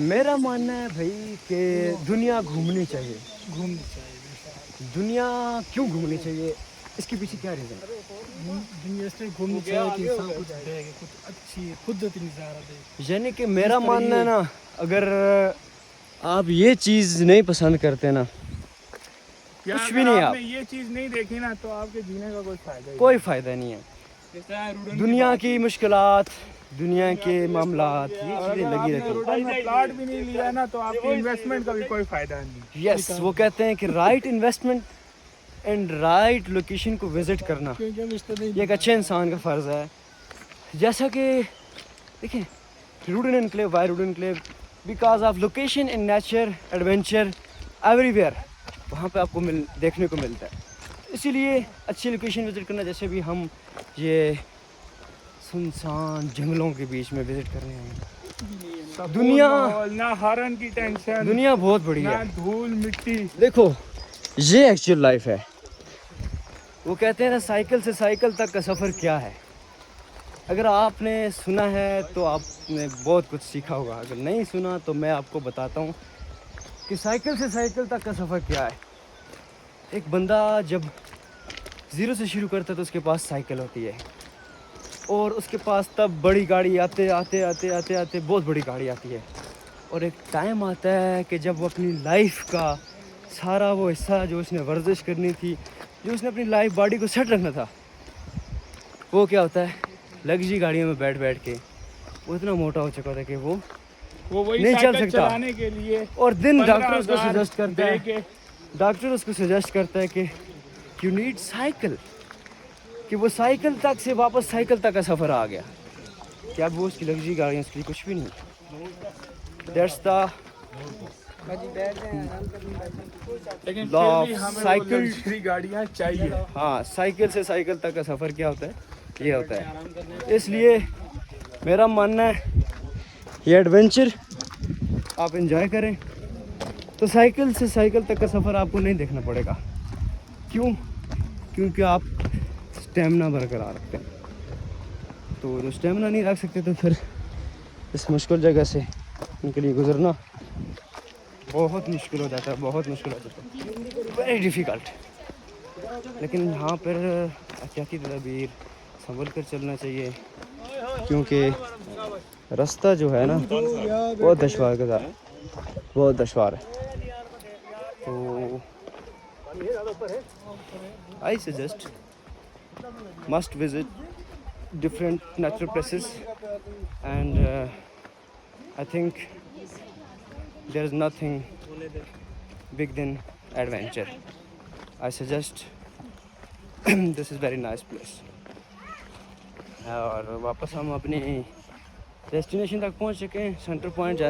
मेरा मानना है भाई कि दुनिया घूमनी चाहिए। दुनिया क्यों घूमनी चाहिए, इसके पीछे क्या रीज़न है? दुनिया इसलिए घूमनी चाहिए कि इंसान कुछ देखे, कुछ अच्छी कुदरती नज़ारा दे। यानी कि मेरा मानना है ना, अगर आप ये चीज़ नहीं पसंद करते ना, कुछ भी नहीं, आप ये चीज़ नहीं देखी ना तो आपके जीने का कोई फ़ायदा नहीं है। दुनिया की मुश्किलात, दुनिया के मामलात, ये चीज़ें लगी रहती हैं। प्लॉट भी नहीं लिया ना तो आपकी इन्वेस्टमेंट का भी कोई फायदा नहीं। यस, वो कहते हैं कि right investment and right location को विज़िट करना ये एक अच्छे इंसान का फ़र्ज़ है। जैसा कि देखिए, Rudan enclave, why Rudan enclave, because of location in nature, adventure everywhere, वहाँ पे आपको देखने को मिलता है। इसीलिए अच्छी लोकेशन विज़िट करना, जैसे भी हम ये सुनसान जंगलों के बीच में विज़िट कर रहे हैं। दुनिया ना हॉर्न की टेंशन, दुनिया बहुत बड़ी ना है। धूल मिट्टी। देखो, ये एक्चुअल लाइफ है। वो कहते हैं ना, साइकिल से साइकिल तक का सफ़र क्या है। अगर आपने सुना है तो आपने बहुत कुछ सीखा होगा, अगर नहीं सुना तो मैं आपको बताता हूँ कि साइकिल से साइकिल तक का सफ़र क्या है। एक बंदा जब ज़ीरो से शुरू करता है तो उसके पास साइकिल होती है, और उसके पास तब बड़ी गाड़ी आते आते बहुत बड़ी गाड़ी आती है। और एक टाइम आता है कि जब वो अपनी लाइफ का सारा वो हिस्सा जो उसने वर्जिश करनी थी, जो उसने अपनी लाइफ बॉडी को सेट रखना था, वो क्या होता है, लग्जरी गाड़ियों में बैठ बैठ के वो इतना मोटा हो चुका था कि वो वही नहीं चल सकता। चलाने के लिए और दिन डॉक्टर 15,000 उसको सजेस्ट करता दे है, के डॉक्टर उसको सजेस्ट करता है कि यू नीड साइकिल, कि वो साइकिल तक से वापस साइकिल तक का सफ़र आ गया कि अब वो उसकी लग्जरी गाड़ियाँ उसके लिए कुछ भी नहीं। दैट्स द लेकिन लॉ फिर भी ऑफ हमें साइकिल। लग्जरी गाड़ियाँ चाहिए। हाँ, साइकिल से साइकिल तक का सफ़र क्या होता है, ये होता है। इसलिए मेरा मानना है ये एडवेंचर आप इंजॉय करें तो साइकिल से साइकिल तक का सफ़र आपको नहीं देखना पड़ेगा। क्यों? क्योंकि आप स्टेमिना बरकरार रखते हैं। तो जो स्टेमिना नहीं रख सकते तो फिर इस मुश्किल जगह से उनके लिए गुजरना बहुत मुश्किल हो जाता है, बहुत मुश्किल हो जाता है, वेरी डिफ़िकल्ट। लेकिन यहाँ पर एहतियाती तदबीर संभल कर चलना चाहिए, क्योंकि रास्ता जो है ना बहुत दुश्वार गुजार है, बहुत दुश्वार है। तो I suggest must visit different natural places, and I think there is nothing big than adventure. I suggest this is very nice place. और वापस हम अपनी डेस्टिनेशन तक पहुंच चुके हैं, सेंटर पॉइंट।